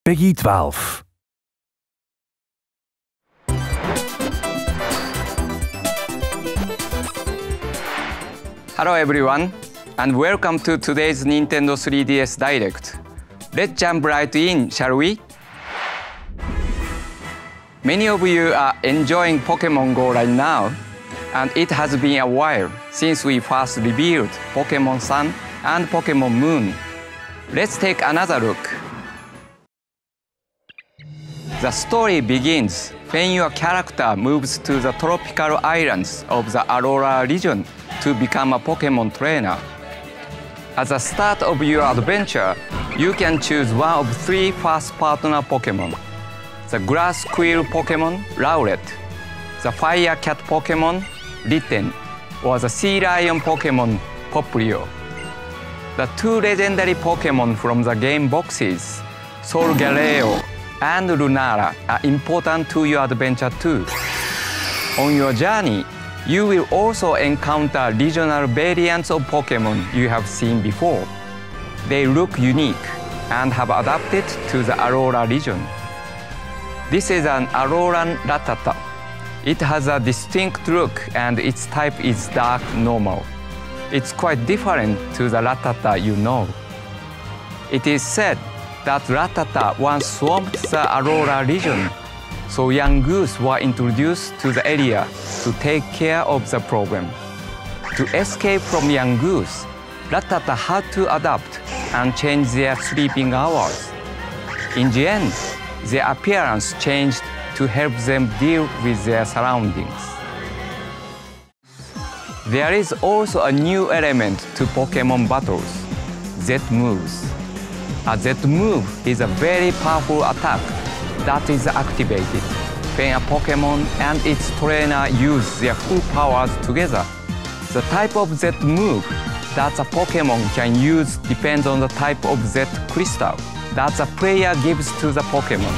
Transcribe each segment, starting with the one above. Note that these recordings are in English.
Peggy 12. Hello everyone, and welcome to today's Nintendo 3DS Direct. Let's jump right in, shall we? Many of you are enjoying Pokémon Go right now, and it has been a while since we first revealed Pokémon Sun and Pokémon Moon. Let's take another look. The story begins when your character moves to the tropical islands of the Aurora region to become a Pokémon trainer. At the start of your adventure, you can choose one of three fast partner Pokémon: the Grass Squirrel Pokémon, Rowlet, the Fire Cat Pokémon, Litten, or the Sea Lion Pokémon, Popplio. The two legendary Pokémon from the game boxes, Solgaleo and Lunara, are important to your adventure too. On your journey, you will also encounter regional variants of Pokémon you have seen before. They look unique and have adapted to the Aurora region. This is an Auroran Rattata. It has a distinct look and its type is dark normal. It's quite different to the Rattata you know. It is said that Rattata once swamped the Aurora region, so young goose were introduced to the area to take care of the problem. To escape from young goose, Rattata had to adapt and change their sleeping hours. In the end, their appearance changed to help them deal with their surroundings. There is also a new element to Pokémon battles: Z-moves. A Z-move is a very powerful attack that is activated when a Pokémon and its trainer use their full powers together. The type of Z-move that a Pokémon can use depends on the type of Z-crystal that the player gives to the Pokémon.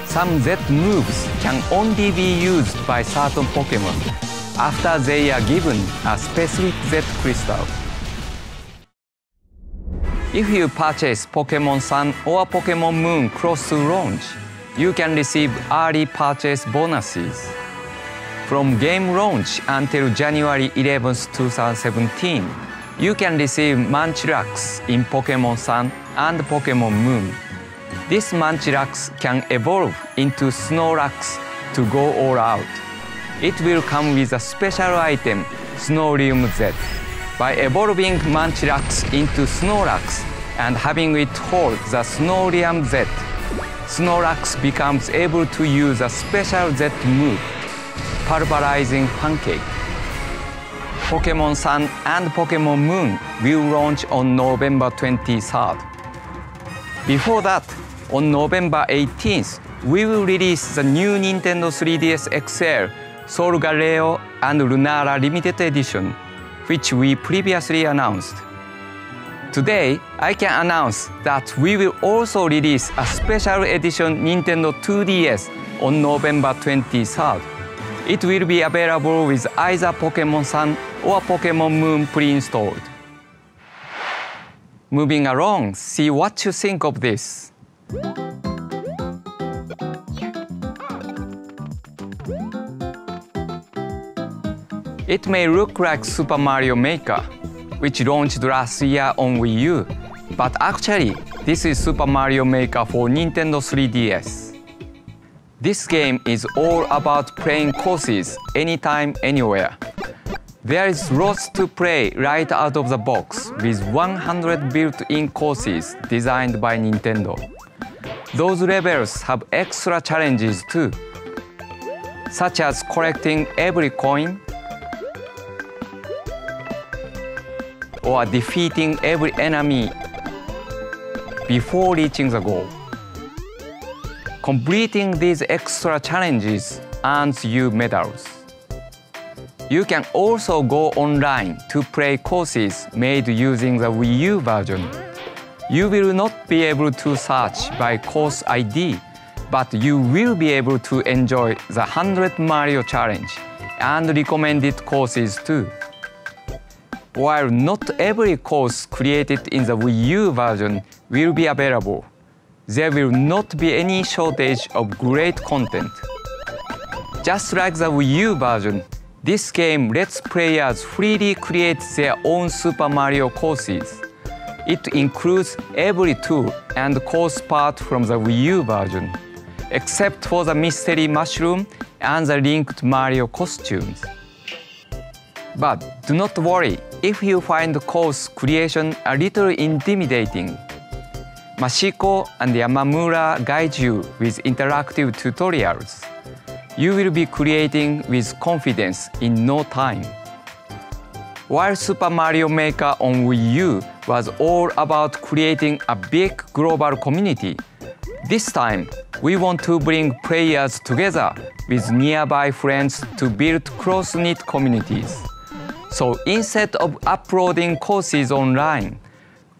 Some Z-moves can only be used by certain Pokémon after they are given a specific Z-crystal. If you purchase Pokémon Sun or Pokémon Moon close to launch, you can receive early purchase bonuses. From game launch until January 11, 2017, you can receive Munchlax in Pokémon Sun and Pokémon Moon. This Munchlax can evolve into Snorlax to go all out. It will come with a special item, Snoruleum Z. By evolving Munchlax into Snorlax and having it hold the Snoruleum Z, Snorlax becomes able to use a special Z move, Pulverizing Pancake. Pokémon Sun and Pokémon Moon will launch on November 23rd. Before that, on November 18th, we will release the new Nintendo 3DS XL, Solgaleo and Lunara Limited Edition, which we previously announced. Today, I can announce that we will also release a special edition Nintendo 2DS on November 23rd. It will be available with either Pokémon Sun or Pokémon Moon pre-installed. Moving along, see what you think of this. It may look like Super Mario Maker, which launched last year on Wii U, but actually, this is Super Mario Maker for Nintendo 3DS. This game is all about playing courses anytime, anywhere. There is lots to play right out of the box with 100 built-in courses designed by Nintendo. Those levels have extra challenges too, such as collecting every coin, or defeating every enemy before reaching the goal. Completing these extra challenges earns you medals. You can also go online to play courses made using the Wii U version. You will not be able to search by course ID, but you will be able to enjoy the 100 Mario Challenge and recommended courses too. While not every course created in the Wii U version will be available, there will not be any shortage of great content. Just like the Wii U version, this game lets players freely create their own Super Mario courses. It includes every tool and course part from the Wii U version, except for the Mystery Mushroom and the linked Mario costumes. But do not worry if you find course creation a little intimidating. Mashiko and Yamamura guide you with interactive tutorials. You will be creating with confidence in no time. While Super Mario Maker on Wii U was all about creating a big global community, this time we want to bring players together with nearby friends to build close-knit communities. So instead of uploading courses online,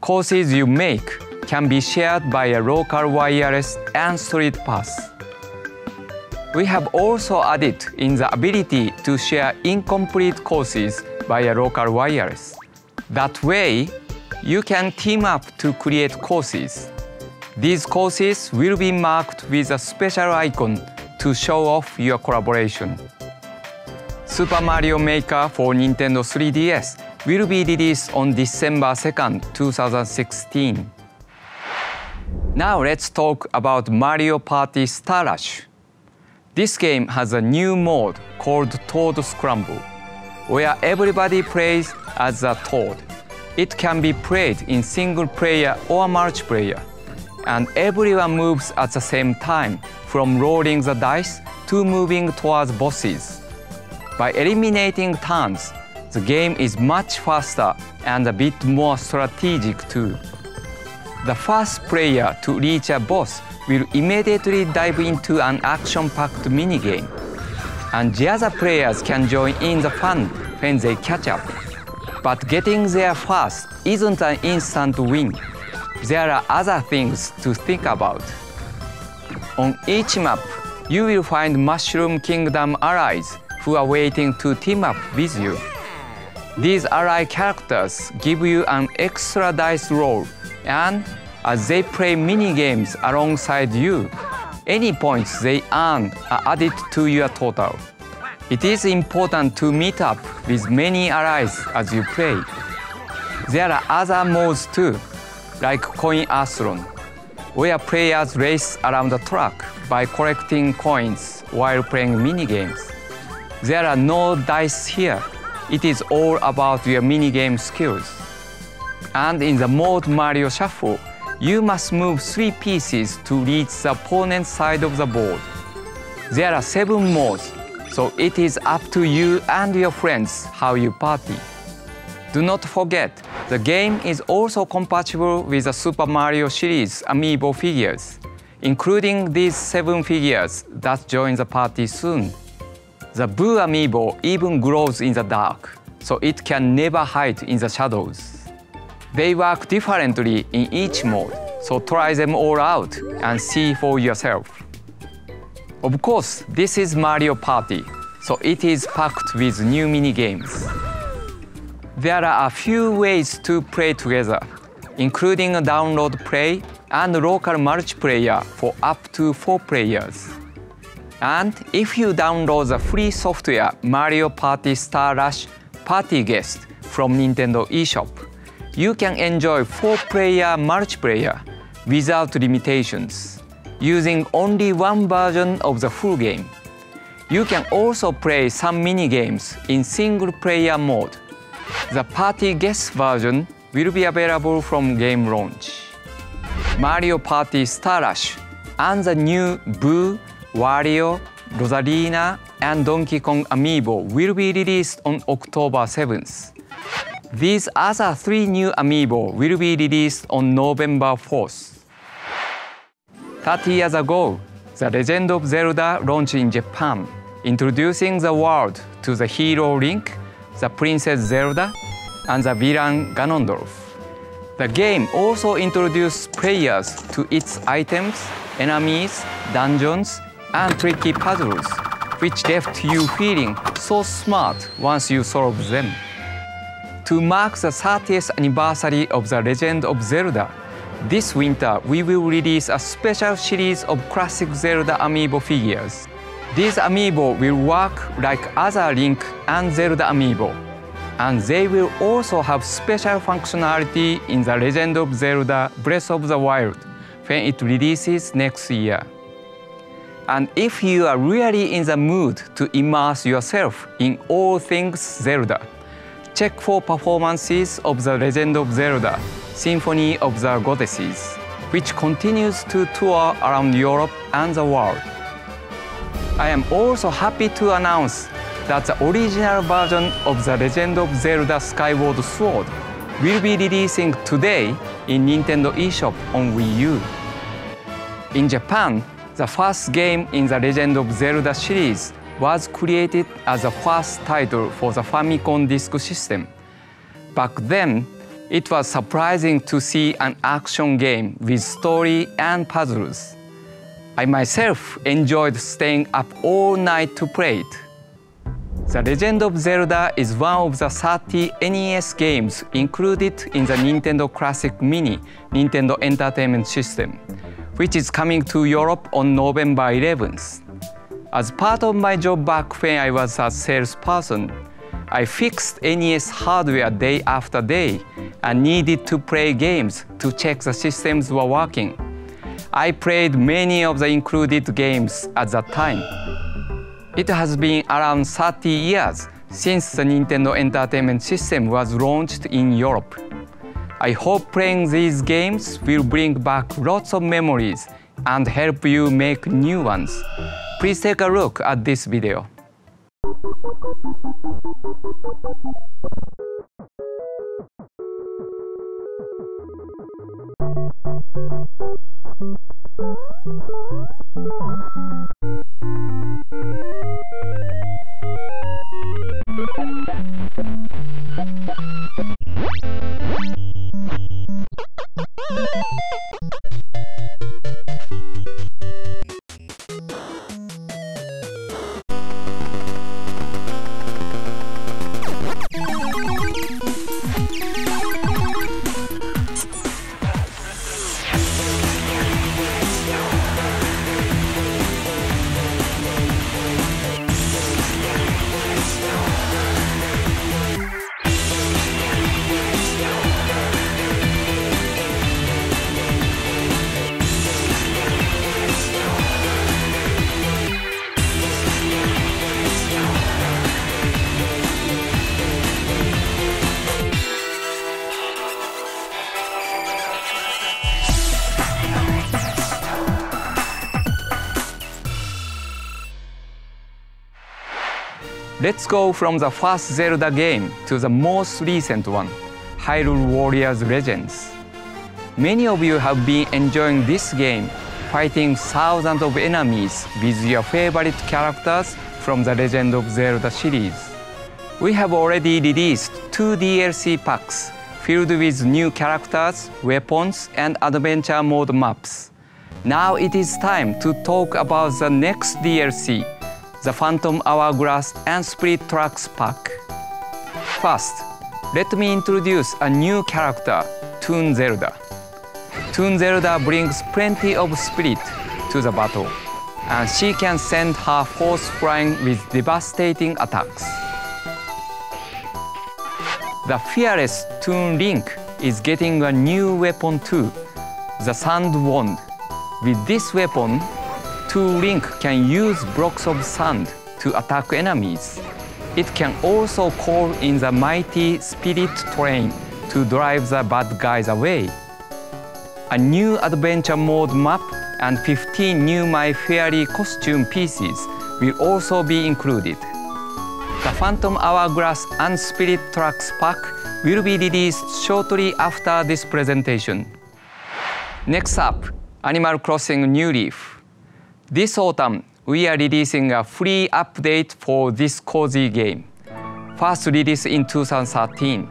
courses you make can be shared by a local wireless and StreetPass. We have also added in the ability to share incomplete courses via local wireless. That way, you can team up to create courses. These courses will be marked with a special icon to show off your collaboration. Super Mario Maker for Nintendo 3DS will be released on December 2nd, 2016. Now let's talk about Mario Party Star Rush. This game has a new mode called Toad Scramble, where everybody plays as a Toad. It can be played in single player or multiplayer, and everyone moves at the same time, from rolling the dice to moving towards bosses. By eliminating turns, the game is much faster and a bit more strategic too. The first player to reach a boss will immediately dive into an action-packed minigame, and the other players can join in the fun when they catch up. But getting there first isn't an instant win. There are other things to think about. On each map, you will find Mushroom Kingdom allies who are waiting to team up with you. These ally characters give you an extra dice roll, and as they play mini-games alongside you, any points they earn are added to your total. It is important to meet up with many allies as you play. There are other modes too, like Coin Athlon, where players race around the track by collecting coins while playing mini-games. There are no dice here. It is all about your mini-game skills. And in the mode Mario Shuffle, you must move 3 pieces to reach the opponent's side of the board. There are 7 modes, so it is up to you and your friends how you party. Do not forget, the game is also compatible with the Super Mario series amiibo figures, including these 7 figures that join the party soon. The Boo amiibo even glows in the dark, so it can never hide in the shadows. They work differently in each mode, so try them all out and see for yourself. Of course, this is Mario Party, so it is packed with new mini-games. There are a few ways to play together, including a download play and local multiplayer for up to 4 players. And if you download the free software Mario Party Star Rush Party Guest from Nintendo eShop, you can enjoy 4-player multiplayer without limitations, using only one version of the full game. You can also play some mini-games in single-player mode. The Party Guest version will be available from game launch. Mario Party Star Rush and the new Boo, Wario, Rosalina, and Donkey Kong amiibo will be released on October 7th. These other 3 new amiibo will be released on November 4th. 30 years ago, The Legend of Zelda launched in Japan, introducing the world to the hero Link, the Princess Zelda, and the villain Ganondorf. The game also introduced players to its items, enemies, dungeons, and tricky puzzles, which left you feeling so smart once you solved them. To mark the 30th anniversary of The Legend of Zelda, This winter, we will release a special series of classic Zelda amiibo figures. These amiibo will work like other Link and Zelda amiibo, and they will also have special functionality in the Legend of Zelda Breath of the Wild when it releases next year. And if you are really in the mood to immerse yourself in all things Zelda, check for performances of the Legend of Zelda Symphony of the Goddesses, which continues to tour around Europe and the world. I am also happy to announce that the original version of the Legend of Zelda Skyward Sword will be releasing today in Nintendo eShop on Wii U. In Japan, the first game in the Legend of Zelda series was created as the first title for the Famicom Disk System. Back then, it was surprising to see an action game with story and puzzles. I myself enjoyed staying up all night to play it. The Legend of Zelda is one of the 30 NES games included in the Nintendo Classic Mini Nintendo Entertainment System, which is coming to Europe on November 11th. As part of my job back when I was a salesperson, I fixed NES hardware day after day and needed to play games to check the systems were working. I played many of the included games at that time. It has been around 30 years since the Nintendo Entertainment System was launched in Europe. I hope playing these games will bring back lots of memories and help you make new ones. Please take a look at this video. Let's go from the first Zelda game to the most recent one, Hyrule Warriors Legends. Many of you have been enjoying this game, fighting thousands of enemies with your favorite characters from the Legend of Zelda series. We have already released 2 DLC packs filled with new characters, weapons, and adventure mode maps. Now it is time to talk about the next DLC, the Phantom Hourglass and Spirit Tracks pack. First, let me introduce a new character, Toon Zelda. Toon Zelda brings plenty of spirit to the battle, and she can send her force flying with devastating attacks. The fearless Toon Link is getting a new weapon too, the Sand Wand. With this weapon, Toon Link can use blocks of sand to attack enemies. It can also call in the mighty Spirit Train to drive the bad guys away. A new adventure mode map and 15 new My Fairy costume pieces will also be included. The Phantom Hourglass and Spirit Tracks pack will be released shortly after this presentation. Next up, Animal Crossing New Leaf. This autumn, we are releasing a free update for this cozy game. First released in 2013.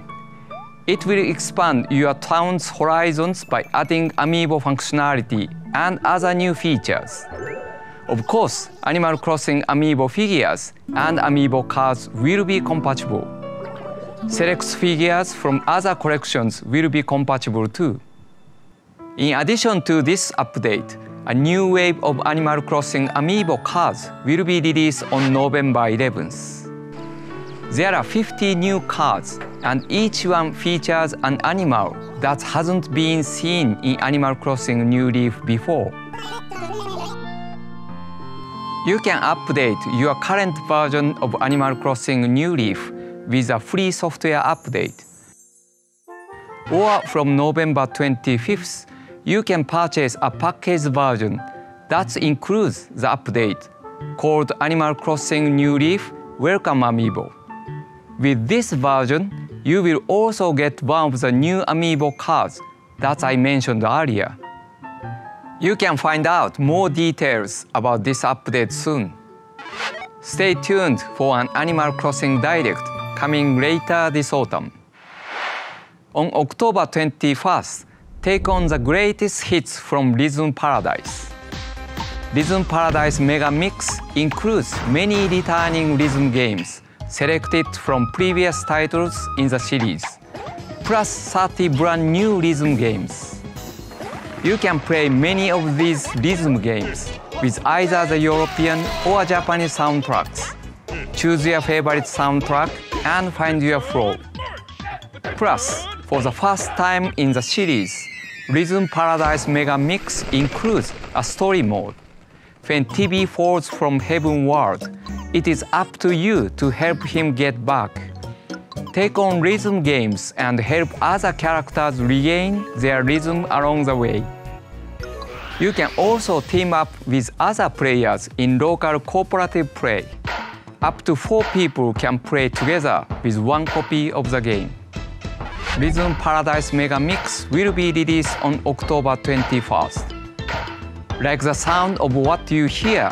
It will expand your town's horizons by adding amiibo functionality and other new features. Of course, Animal Crossing amiibo figures and amiibo cards will be compatible. Select figures from other collections will be compatible too. In addition to this update, a new wave of Animal Crossing Amiibo cards will be released on November 11th. There are 50 new cards, and each one features an animal that hasn't been seen in Animal Crossing New Leaf before. You can update your current version of Animal Crossing New Leaf with a free software update. Or from November 25th, you can purchase a packaged version that includes the update called Animal Crossing New Leaf Welcome Amiibo. With this version, you will also get one of the new Amiibo cards that I mentioned earlier. You can find out more details about this update soon. Stay tuned for an Animal Crossing Direct coming later this autumn. On October 21st, take on the greatest hits from Rhythm Paradise. Rhythm Paradise Megamix includes many returning rhythm games selected from previous titles in the series, plus 30 brand new rhythm games. You can play many of these rhythm games with either the European or Japanese soundtracks. Choose your favorite soundtrack and find your flow. Plus, for the first time in the series, Rhythm Paradise Megamix includes a story mode. When TV falls from Heaven World, it is up to you to help him get back. Take on rhythm games and help other characters regain their rhythm along the way. You can also team up with other players in local cooperative play. Up to 4 people can play together with one copy of the game. Rhythm Paradise Megamix will be released on October 21st. Like the sound of what you hear?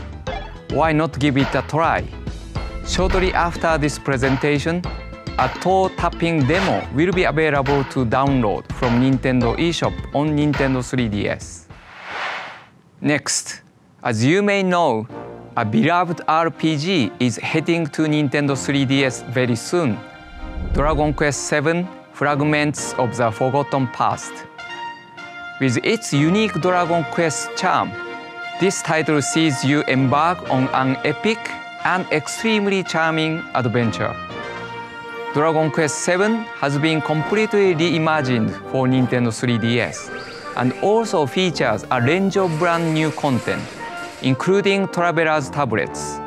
Why not give it a try? Shortly after this presentation, a toe-tapping demo will be available to download from Nintendo eShop on Nintendo 3DS. Next, as you may know, a beloved RPG is heading to Nintendo 3DS very soon. Dragon Quest VII Fragments of the Forgotten Past. With its unique Dragon Quest charm, this title sees you embark on an epic and extremely charming adventure. Dragon Quest VII has been completely reimagined for Nintendo 3DS and also features a range of brand new content, including Traveler's Tablets.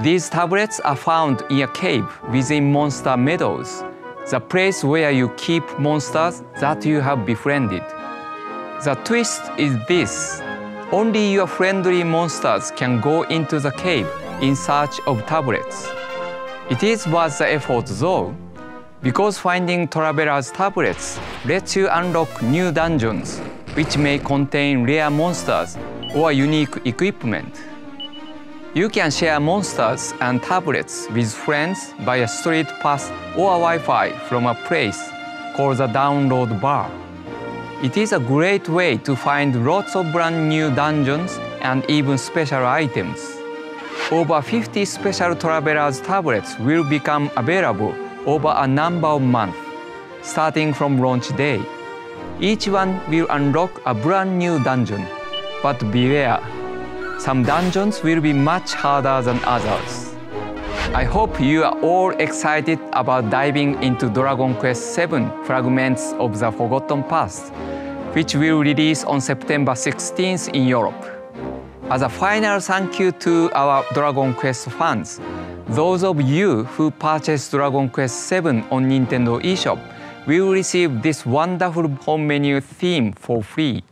These tablets are found in a cave within Monster Meadows, the place where you keep monsters that you have befriended. The twist is this: only your friendly monsters can go into the cave in search of tablets. It is worth the effort though, because finding Traveler's Tablets lets you unlock new dungeons, which may contain rare monsters or unique equipment. You can share monsters and tablets with friends via StreetPass or Wi-Fi from a place called the Download Bar. It is a great way to find lots of brand new dungeons and even special items. Over 50 special Traveler's Tablets will become available over a number of months, starting from launch day. Each one will unlock a brand new dungeon, but beware. Some dungeons will be much harder than others. I hope you are all excited about diving into Dragon Quest VII Fragments of the Forgotten Past, which will release on September 16th in Europe. As a final thank you to our Dragon Quest fans, those of you who purchased Dragon Quest VII on Nintendo eShop will receive this wonderful home menu theme for free.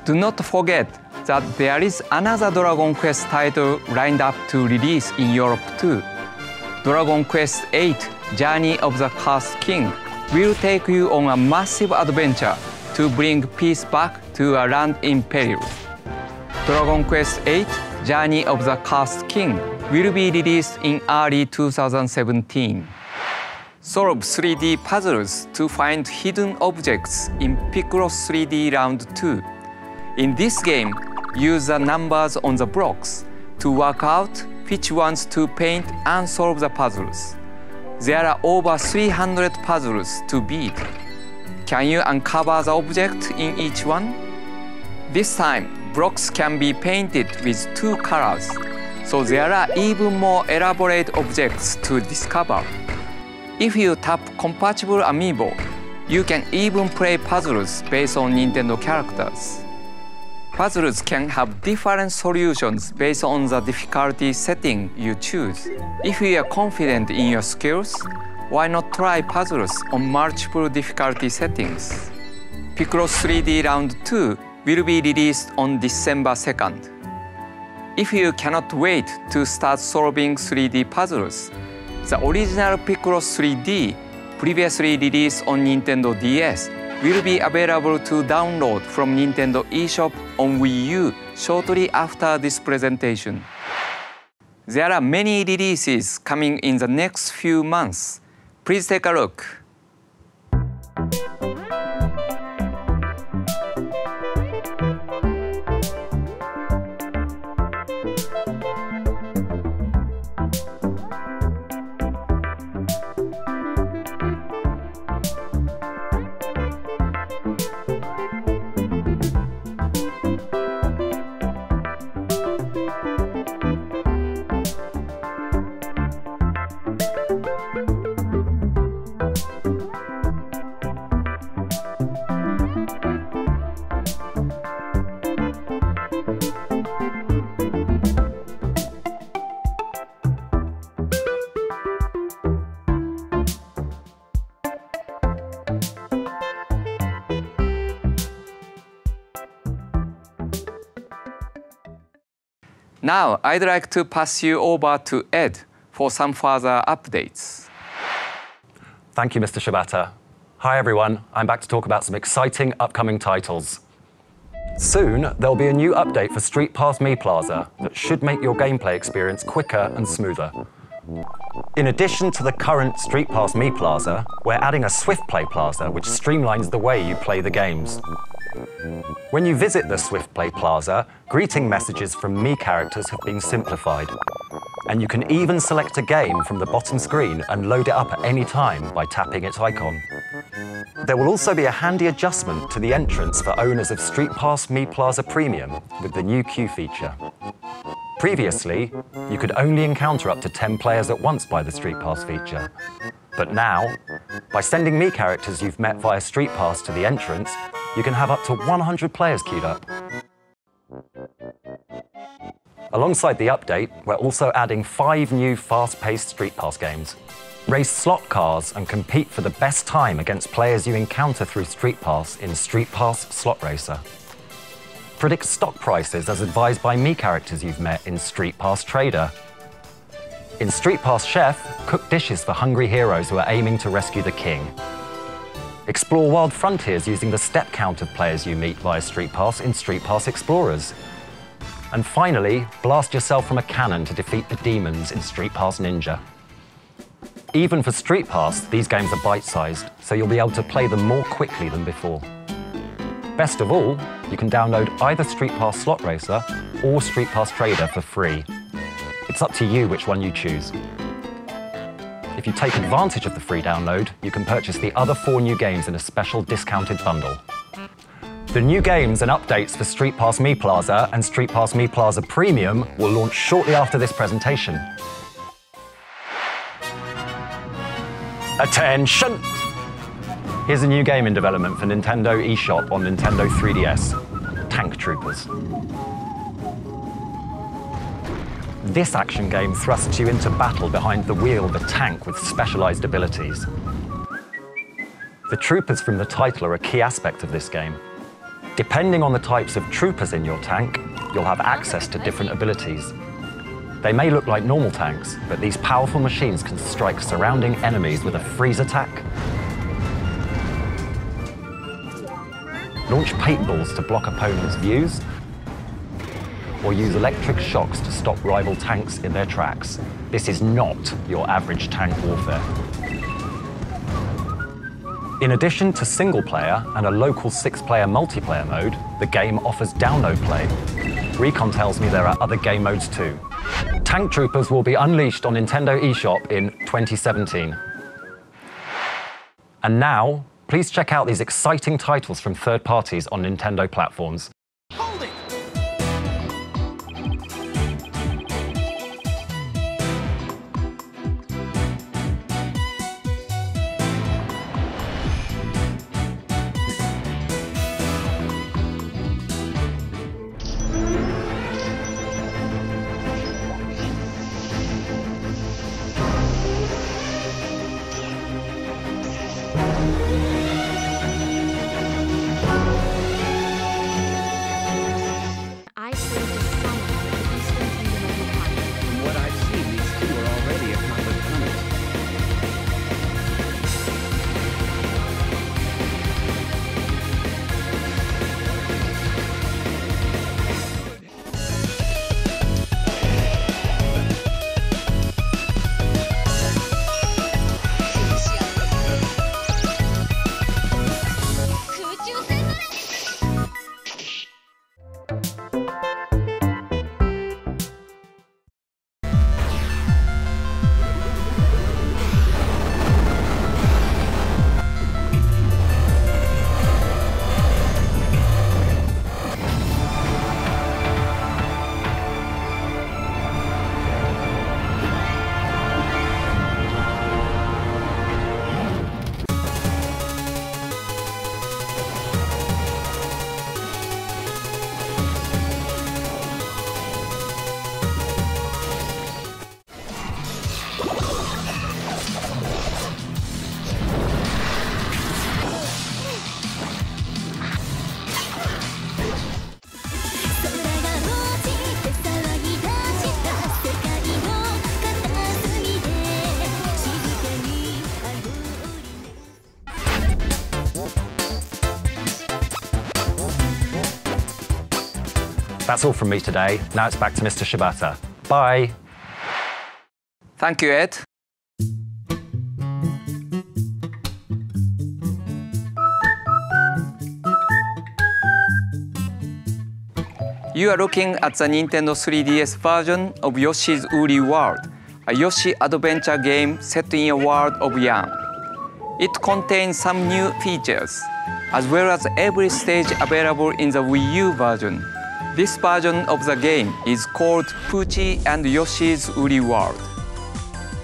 Do not forget that there is another Dragon Quest title lined up to release in Europe too. Dragon Quest VIII Journey of the Cursed King will take you on a massive adventure to bring peace back to a land in peril. Dragon Quest VIII Journey of the Cursed King will be released in early 2017. Solve 3D puzzles to find hidden objects in Picross 3D Round 2. In this game, use the numbers on the blocks to work out which ones to paint and solve the puzzles. There are over 300 puzzles to beat. Can you uncover the object in each one? This time, blocks can be painted with 2 colors, so there are even more elaborate objects to discover. If you tap compatible amiibo, you can even play puzzles based on Nintendo characters. Puzzles can have different solutions based on the difficulty setting you choose. If you are confident in your skills, why not try puzzles on multiple difficulty settings? Picross 3D Round 2 will be released on December 2nd. If you cannot wait to start solving 3D puzzles, the original Picross 3D, previously released on Nintendo DS, will be available to download from Nintendo eShop on Wii U shortly after this presentation. There are many releases coming in the next few months. Please take a look. Now, I'd like to pass you over to Ed for some further updates. Thank you, Mr. Shibata. Hi, everyone. I'm back to talk about some exciting upcoming titles. Soon, there'll be a new update for StreetPass Mii Plaza that should make your gameplay experience quicker and smoother. In addition to the current StreetPass Mii Plaza, we're adding a Swift Play Plaza, which streamlines the way you play the games. When you visit the Swift Play Plaza, greeting messages from Mii characters have been simplified. And you can even select a game from the bottom screen and load it up at any time by tapping its icon. There will also be a handy adjustment to the entrance for owners of StreetPass Mii Plaza Premium with the new queue feature. Previously, you could only encounter up to 10 players at once by the StreetPass feature. But now, by sending Mii characters you've met via StreetPass to the entrance, you can have up to 100 players queued up. Alongside the update, we're also adding 5 new fast-paced StreetPass games. Race slot cars and compete for the best time against players you encounter through StreetPass in StreetPass Slot Racer. Predict stock prices as advised by Mii characters you've met in StreetPass Trader. In StreetPass Chef, cook dishes for hungry heroes who are aiming to rescue the king. Explore wild frontiers using the step count of players you meet via StreetPass in StreetPass Explorers. And finally, blast yourself from a cannon to defeat the demons in StreetPass Ninja. Even for StreetPass, these games are bite-sized, so you'll be able to play them more quickly than before. Best of all, you can download either StreetPass Slot Racer or StreetPass Trader for free. It's up to you which one you choose. If you take advantage of the free download, you can purchase the other 4 new games in a special discounted bundle. The new games and updates for StreetPass Mii Plaza and StreetPass Mii Plaza Premium will launch shortly after this presentation. Attention! Here's a new game in development for Nintendo eShop on Nintendo 3DS, Tank Troopers. This action game thrusts you into battle behind the wheel of a tank with specialized abilities. The troopers from the title are a key aspect of this game. Depending on the types of troopers in your tank, you'll have access to different abilities. They may look like normal tanks, but these powerful machines can strike surrounding enemies with a freeze attack, launch paintballs to block opponents' views, or use electric shocks to stop rival tanks in their tracks. This is not your average tank warfare. In addition to single-player and a local 6-player multiplayer mode, the game offers download play. Recon tells me there are other game modes too. Tank Troopers will be unleashed on Nintendo eShop in 2017. And now, please check out these exciting titles from third parties on Nintendo platforms. Hold it! That's all from me today. Now it's back to Mr. Shibata. Bye. Thank you, Ed. You are looking at the Nintendo 3DS version of Yoshi's Woolly World, a Yoshi adventure game set in a world of yarn. It contains some new features, as well as every stage available in the Wii U version. This version of the game is called Poochy and Yoshi's Woolly World.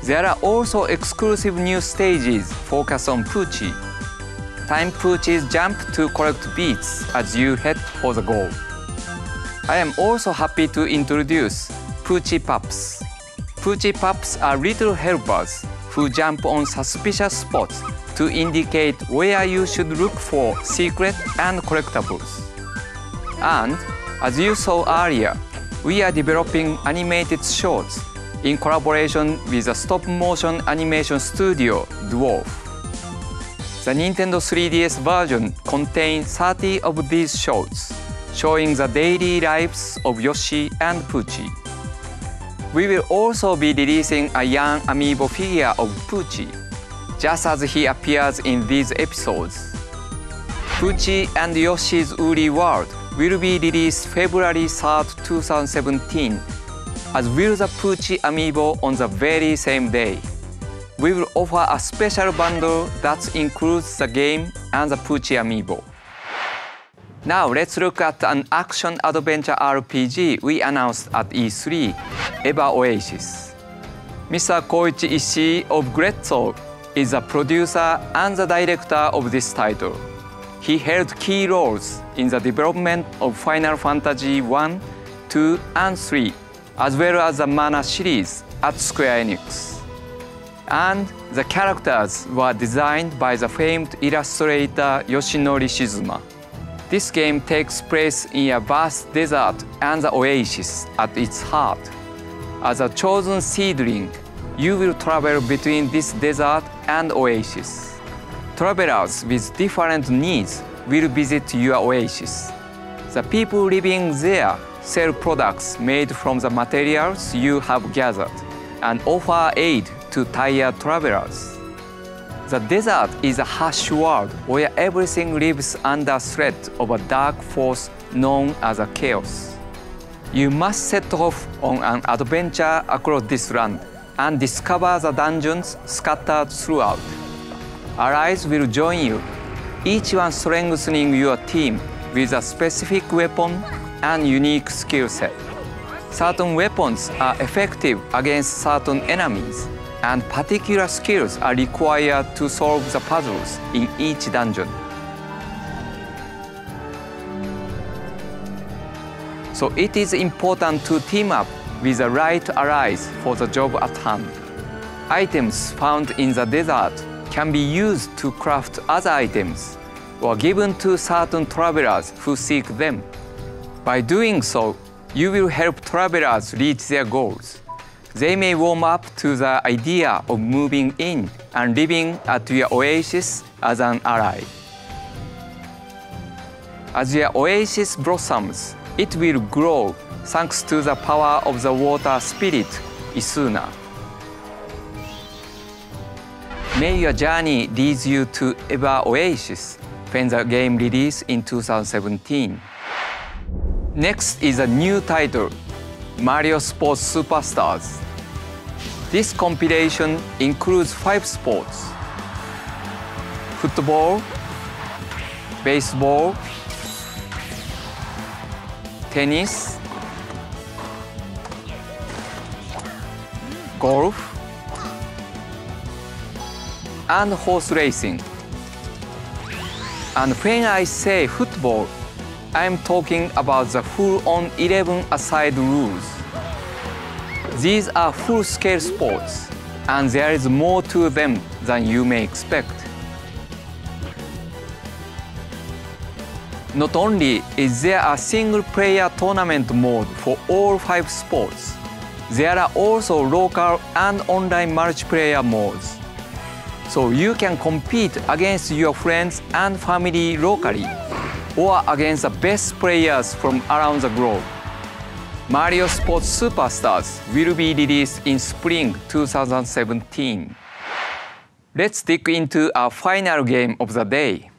There are also exclusive new stages focused on Poochy. Time Poochy's jump to collect beats as you head for the goal. I am also happy to introduce Poochy Pups. Poochy Pups are little helpers who jump on suspicious spots to indicate where you should look for secrets and collectibles. And as you saw earlier, we are developing animated shorts in collaboration with the stop-motion animation studio Dwarf. The Nintendo 3DS version contains 30 of these shorts, showing the daily lives of Yoshi and Poochy. We will also be releasing a young amiibo figure of Poochy, just as he appears in these episodes. Poochy and Yoshi's Woolly World will be released February 3rd, 2017, as will the Poochy amiibo on the very same day. We will offer a special bundle that includes the game and the Poochy amiibo. Now let's look at an action-adventure RPG we announced at E3, EVA Oasis. Mr. Koichi Ishii of Great Soul is the producer and the director of this title. He held key roles in the development of Final Fantasy I, II, and III, as well as the Mana series at Square Enix. And the characters were designed by the famed illustrator Yoshinori Shizuma. This game takes place in a vast desert and the oasis at its heart. As a chosen seedling, you will travel between this desert and oasis. Travelers with different needs will visit your oasis. The people living there sell products made from the materials you have gathered and offer aid to tired travelers. The desert is a harsh world where everything lives under threat of a dark force known as a chaos. You must set off on an adventure across this land and discover the dungeons scattered throughout. Allies will join you, each one strengthening your team with a specific weapon and unique skill set. Certain weapons are effective against certain enemies, and particular skills are required to solve the puzzles in each dungeon. So it is important to team up with the right allies for the job at hand. Items found in the desert can be used to craft other items or given to certain travelers who seek them. By doing so, you will help travelers reach their goals. They may warm up to the idea of moving in and living at your oasis as an ally. As your oasis blossoms, it will grow thanks to the power of the water spirit, Isuna. May your journey lead you to Eva Oasis when the game released in 2017. Next is a new title, Mario Sports Superstars. This compilation includes 5 sports: football, baseball, tennis, golf, and horse racing. And when I say football, I'm talking about the full-on 11-a-side rules. These are full-scale sports, and there is more to them than you may expect. Not only is there a single-player tournament mode for all 5 sports, there are also local and online multiplayer modes. So you can compete against your friends and family locally, or against the best players from around the globe. Mario Sports Superstars will be released in spring 2017. Let's dig into our final game of the day.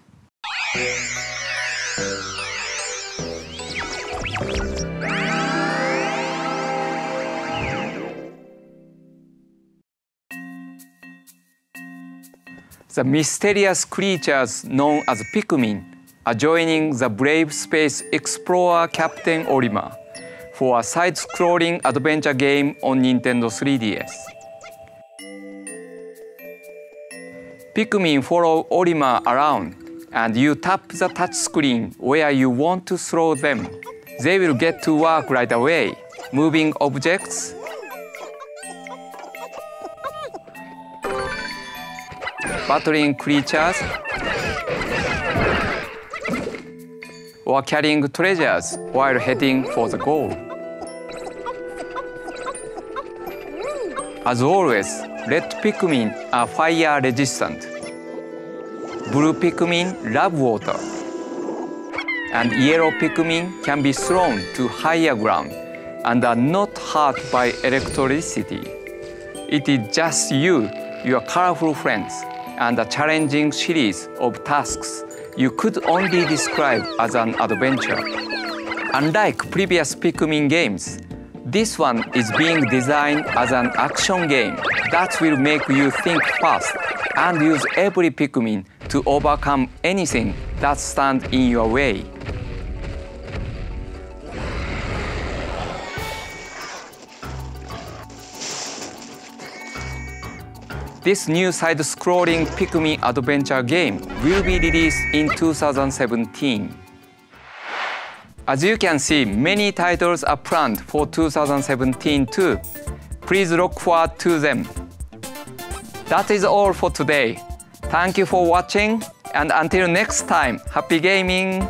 The mysterious creatures known as Pikmin are joining the brave space explorer Captain Orima for a side-scrolling adventure game on Nintendo 3DS. Pikmin follow Orima around, and you tap the touchscreen where you want to throw them. They will get to work right away, moving objects, battling creatures, or carrying treasures while heading for the goal. As always, red Pikmin are fire resistant. Blue Pikmin love water. And yellow Pikmin can be thrown to higher ground and are not hurt by electricity. It is just you, your colorful friends, and a challenging series of tasks you could only describe as an adventure. Unlike previous Pikmin games, this one is being designed as an action game that will make you think fast and use every Pikmin to overcome anything that stands in your way. This new side-scrolling Pikmin adventure game will be released in 2017. As you can see, many titles are planned for 2017 too. Please look forward to them. That is all for today. Thank you for watching, and until next time, happy gaming!